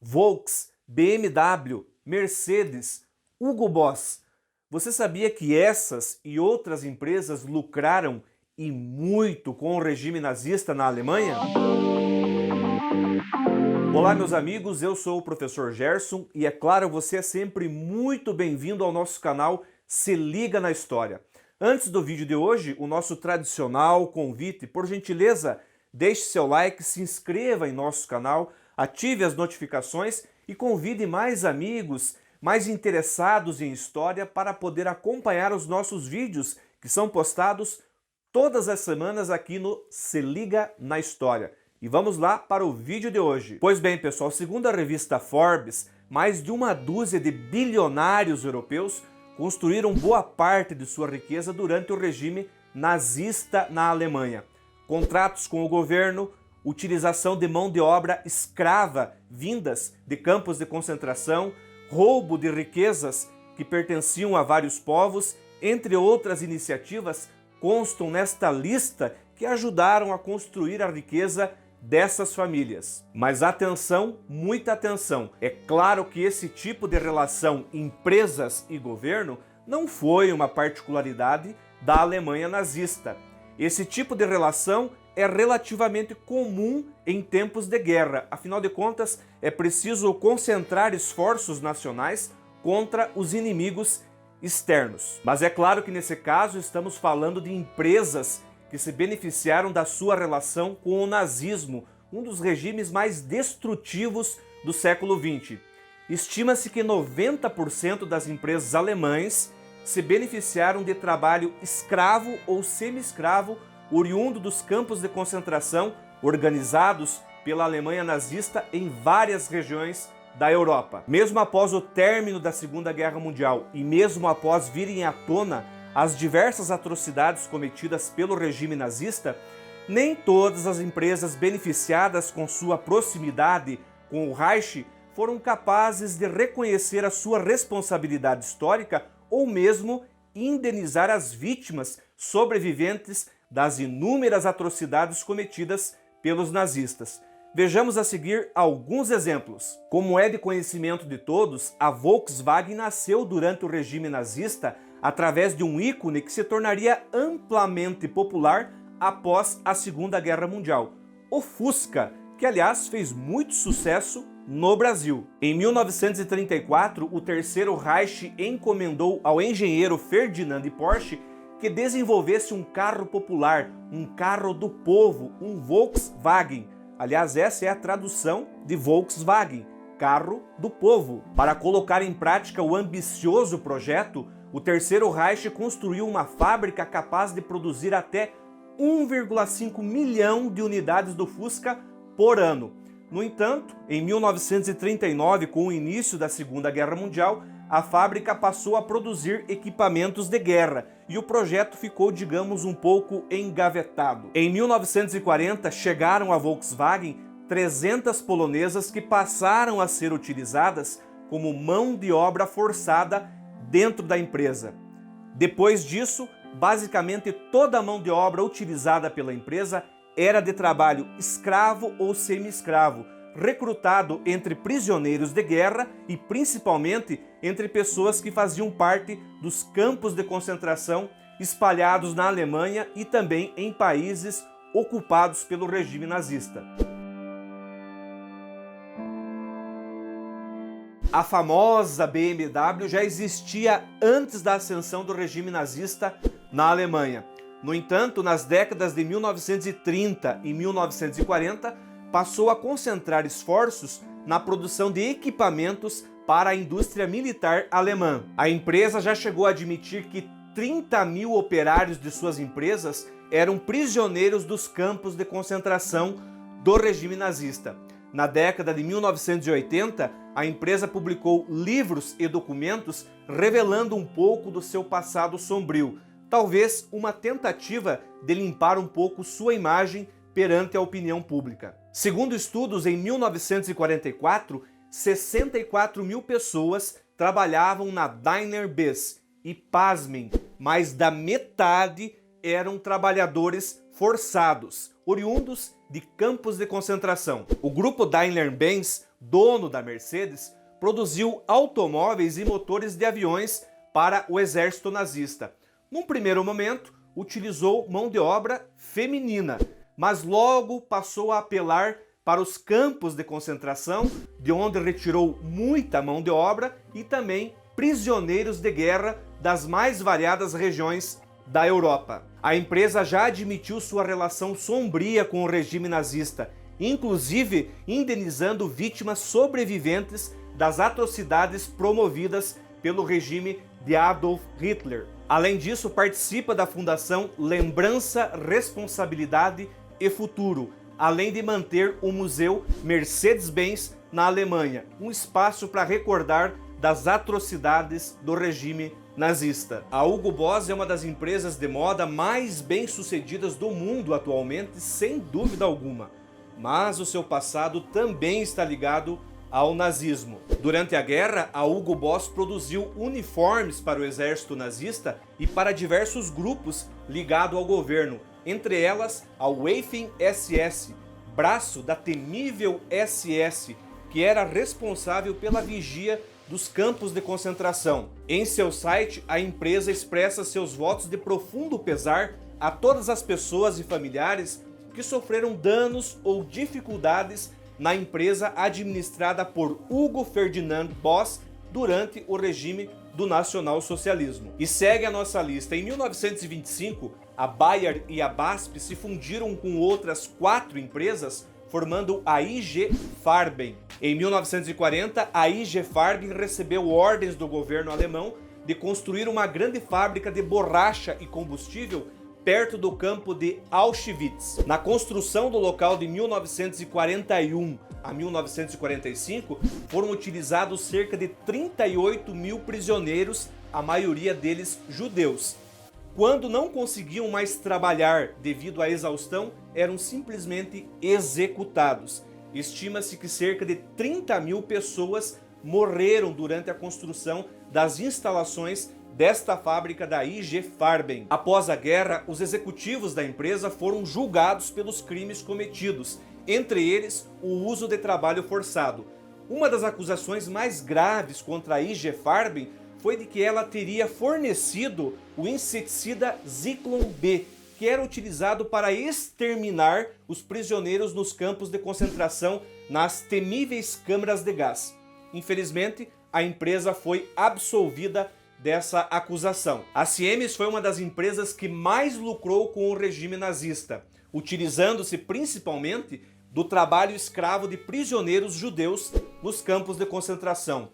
Volks, BMW, Mercedes, Hugo Boss. Você sabia que essas e outras empresas lucraram e muito com o regime nazista na Alemanha? Olá, meus amigos, eu sou o professor Gerson e, é claro, você é sempre muito bem-vindo ao nosso canal Se Liga na História. Antes do vídeo de hoje, o nosso tradicional convite, por gentileza, deixe seu like, se inscreva em nosso canal, ative as notificações e convide mais amigos, mais interessados em história para poder acompanhar os nossos vídeos que são postados todas as semanas aqui no Se Liga na História. E vamos lá para o vídeo de hoje. Pois bem, pessoal, segundo a revista Forbes, mais de uma dúzia de bilionários europeus construíram boa parte de sua riqueza durante o regime nazista na Alemanha. Contratos com o governo, utilização de mão de obra escrava vindas de campos de concentração, roubo de riquezas que pertenciam a vários povos, entre outras iniciativas, constam nesta lista que ajudaram a construir a riqueza dessas famílias. Mas atenção, muita atenção. É claro que esse tipo de relação empresas e governo não foi uma particularidade da Alemanha nazista. Esse tipo de relação é relativamente comum em tempos de guerra. Afinal de contas, é preciso concentrar esforços nacionais contra os inimigos externos. Mas é claro que nesse caso estamos falando de empresas que se beneficiaram da sua relação com o nazismo, um dos regimes mais destrutivos do século XX. Estima-se que 90% das empresas alemãs se beneficiaram de trabalho escravo ou semi-escravo oriundo dos campos de concentração organizados pela Alemanha nazista em várias regiões da Europa. Mesmo após o término da Segunda Guerra Mundial e mesmo após virem à tona as diversas atrocidades cometidas pelo regime nazista, nem todas as empresas beneficiadas com sua proximidade com o Reich foram capazes de reconhecer a sua responsabilidade histórica ou mesmo indenizar as vítimas sobreviventes das inúmeras atrocidades cometidas pelos nazistas. Vejamos a seguir alguns exemplos. Como é de conhecimento de todos, a Volkswagen nasceu durante o regime nazista através de um ícone que se tornaria amplamente popular após a Segunda Guerra Mundial, o Fusca, que aliás fez muito sucesso no Brasil. Em 1934, o Terceiro Reich encomendou ao engenheiro Ferdinand Porsche que desenvolvesse um carro popular, um carro do povo, um Volkswagen. Aliás, essa é a tradução de Volkswagen, carro do povo. Para colocar em prática o ambicioso projeto, o Terceiro Reich construiu uma fábrica capaz de produzir até 1,5 milhão de unidades do Fusca por ano. No entanto, em 1939, com o início da Segunda Guerra Mundial, a fábrica passou a produzir equipamentos de guerra e o projeto ficou, digamos, um pouco engavetado. Em 1940, chegaram à Volkswagen 300 polonesas que passaram a ser utilizadas como mão de obra forçada dentro da empresa. Depois disso, basicamente toda a mão de obra utilizada pela empresa era de trabalho escravo ou semi-escravo, recrutado entre prisioneiros de guerra e principalmente entre pessoas que faziam parte dos campos de concentração espalhados na Alemanha e também em países ocupados pelo regime nazista. A famosa BMW já existia antes da ascensão do regime nazista na Alemanha. No entanto, nas décadas de 1930 e 1940, passou a concentrar esforços na produção de equipamentos para a indústria militar alemã. A empresa já chegou a admitir que 30 mil operários de suas empresas eram prisioneiros dos campos de concentração do regime nazista. Na década de 1980, a empresa publicou livros e documentos revelando um pouco do seu passado sombrio, talvez uma tentativa de limpar um pouco sua imagem perante a opinião pública. Segundo estudos, em 1944, 64 mil pessoas trabalhavam na Daimler-Benz e, pasmem, mais da metade eram trabalhadores forçados, oriundos de campos de concentração. O grupo Daimler-Benz dono da Mercedes, produziu automóveis e motores de aviões para o exército nazista. Num primeiro momento, utilizou mão de obra feminina, mas logo passou a apelar para os campos de concentração, de onde retirou muita mão de obra e também prisioneiros de guerra das mais variadas regiões da Europa. A empresa já admitiu sua relação sombria com o regime nazista, inclusive indenizando vítimas sobreviventes das atrocidades promovidas pelo regime de Adolf Hitler. Além disso, participa da fundação Lembrança, Responsabilidade e Futuro, além de manter o Museu Mercedes-Benz na Alemanha, um espaço para recordar das atrocidades do regime nazista. A Hugo Boss é uma das empresas de moda mais bem-sucedidas do mundo atualmente, sem dúvida alguma. Mas o seu passado também está ligado ao nazismo. Durante a guerra, a Hugo Boss produziu uniformes para o exército nazista e para diversos grupos ligados ao governo, entre elas a Waffen-SS, braço da temível SS, que era responsável pela vigia dos campos de concentração. Em seu site, a empresa expressa seus votos de profundo pesar a todas as pessoas e familiares que sofreram danos ou dificuldades na empresa administrada por Hugo Ferdinand Boss durante o regime do nacionalsocialismo. E segue a nossa lista. Em 1925, a Bayer e a BASF se fundiram com outras 4 empresas, formando a IG Farben. Em 1940, a IG Farben recebeu ordens do governo alemão de construir uma grande fábrica de borracha e combustível perto do campo de Auschwitz. Na construção do local de 1941 a 1945, foram utilizados cerca de 38 mil prisioneiros, a maioria deles judeus. Quando não conseguiam mais trabalhar devido à exaustão, eram simplesmente executados. Estima-se que cerca de 30 mil pessoas morreram durante a construção das instalações desta fábrica da IG Farben. Após a guerra, os executivos da empresa foram julgados pelos crimes cometidos, entre eles o uso de trabalho forçado. Uma das acusações mais graves contra a IG Farben foi de que ela teria fornecido o inseticida Zyklon B, que era utilizado para exterminar os prisioneiros nos campos de concentração nas temíveis câmaras de gás. Infelizmente, a empresa foi absolvida dessa acusação. A Siemens foi uma das empresas que mais lucrou com o regime nazista, utilizando-se principalmente do trabalho escravo de prisioneiros judeus nos campos de concentração.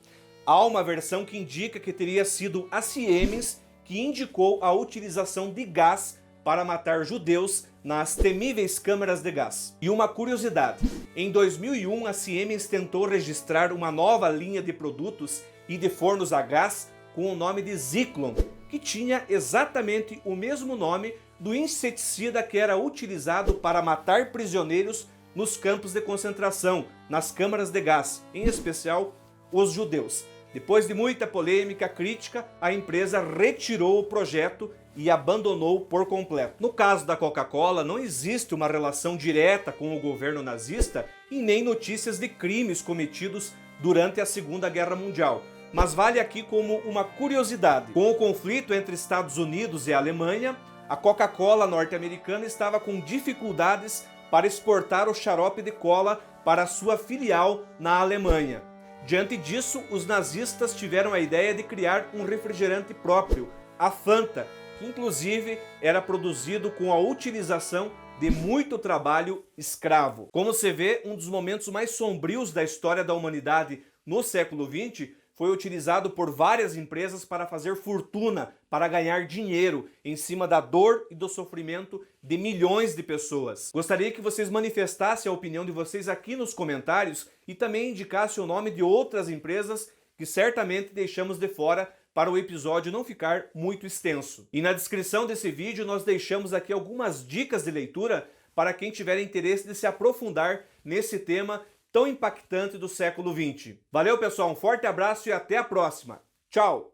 Há uma versão que indica que teria sido a Siemens que indicou a utilização de gás para matar judeus nas temíveis câmaras de gás. E uma curiosidade, em 2001 a Siemens tentou registrar uma nova linha de produtos e de fornos a gás com o nome de Zyklon, que tinha exatamente o mesmo nome do inseticida que era utilizado para matar prisioneiros nos campos de concentração, nas câmaras de gás, em especial os judeus. Depois de muita polêmica, crítica, a empresa retirou o projeto e abandonou por completo. No caso da Coca-Cola, não existe uma relação direta com o governo nazista e nem notícias de crimes cometidos durante a Segunda Guerra Mundial. Mas vale aqui como uma curiosidade. Com o conflito entre Estados Unidos e Alemanha, a Coca-Cola norte-americana estava com dificuldades para exportar o xarope de cola para sua filial na Alemanha. Diante disso, os nazistas tiveram a ideia de criar um refrigerante próprio, a Fanta, que inclusive era produzido com a utilização de muito trabalho escravo. Como se vê, um dos momentos mais sombrios da história da humanidade no século XX foi utilizado por várias empresas para fazer fortuna, para ganhar dinheiro em cima da dor e do sofrimento de milhões de pessoas. Gostaria que vocês manifestassem a opinião de vocês aqui nos comentários e também indicassem o nome de outras empresas que certamente deixamos de fora para o episódio não ficar muito extenso. E na descrição desse vídeo nós deixamos aqui algumas dicas de leitura para quem tiver interesse de se aprofundar nesse tema tão impactante do século XX. Valeu, pessoal, um forte abraço e até a próxima. Tchau!